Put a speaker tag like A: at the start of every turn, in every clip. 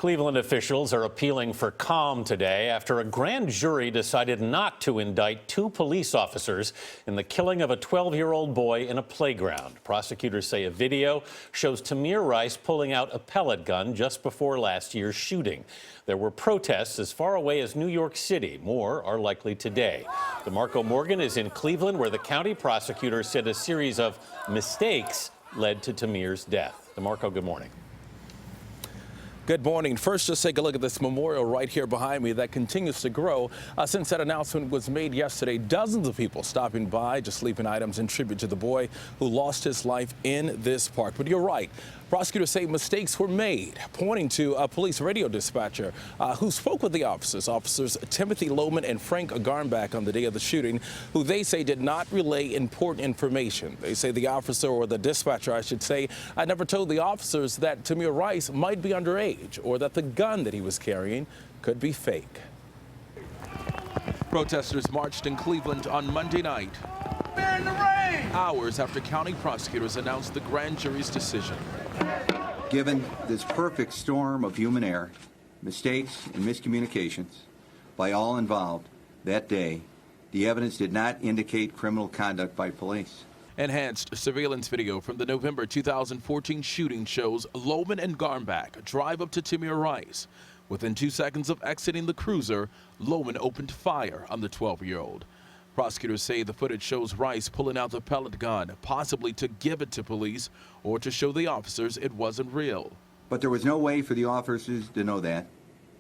A: Cleveland officials are appealing for calm today after a grand jury decided not to indict two police officers in the killing of a 12-year-old boy in a playground. Prosecutors say a video shows Tamir Rice pulling out a pellet gun just before last year's shooting. There were protests as far away as New York City. More are likely today. DeMarco Morgan is in Cleveland, where the county prosecutor said a series of mistakes led to Tamir's death. DeMarco, good morning.
B: Good morning. First, just take a look at this memorial right here behind me that continues to grow. Since that announcement was made yesterday, dozens of people stopping by, just leaving items in tribute to the boy who lost his life in this park. But you're right. Prosecutors say mistakes were made, pointing to a police radio dispatcher who spoke with the officers Timothy Lohman and Frank Garnback on the day of the shooting, who they say did not relay important information. They say the officer, or the dispatcher, I should say, never told the officers that Tamir Rice might be underage or that the gun that he was carrying could be fake. Protesters marched in Cleveland on Monday night, hours after county prosecutors announced the grand jury's decision.
C: Given this perfect storm of human error, mistakes, and miscommunications by all involved that day, the evidence did not indicate criminal conduct by police.
B: Enhanced surveillance video from the November 2014 shooting shows Lohman and Garnback drive up to Tamir Rice. Within 2 seconds of exiting the cruiser, Lohman opened fire on the 12-year-old. Prosecutors say the footage shows Rice pulling out the pellet gun, possibly to give it to police or to show the officers it wasn't real.
C: But there was no way for the officers to know that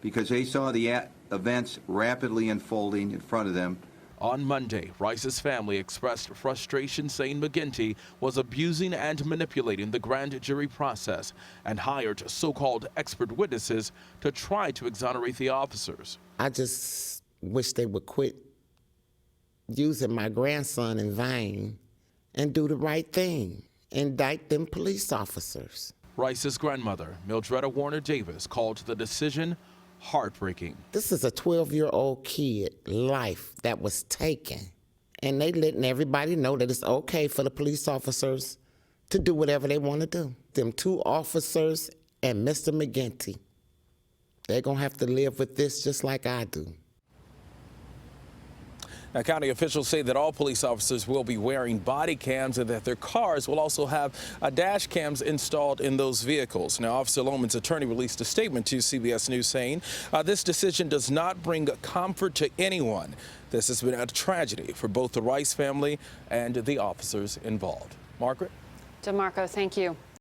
C: because they saw the events rapidly unfolding in front of them.
B: On Monday, Rice's family expressed frustration, saying McGinty was abusing and manipulating the grand jury process and hired so-called expert witnesses to try to exonerate the officers.
D: I just wish they would quit using my grandson in vain and do the right thing. Indict them police officers.
B: Rice's grandmother, Mildretta Warner Davis, called the decision heartbreaking.
D: This is a 12-year-old kid life that was taken, and they letting everybody know that it's okay for the police officers to do whatever they want to do. Them two officers and Mr. McGinty, they're gonna have to live with this just like I do.
B: Now, county officials say that all police officers will be wearing body cams and that their cars will also have dash cams installed in those vehicles. Now, Officer Lohman's attorney released a statement to CBS News saying this decision does not bring comfort to anyone. This has been a tragedy for both the Rice family and the officers involved. Margaret?
E: DeMarco, thank you.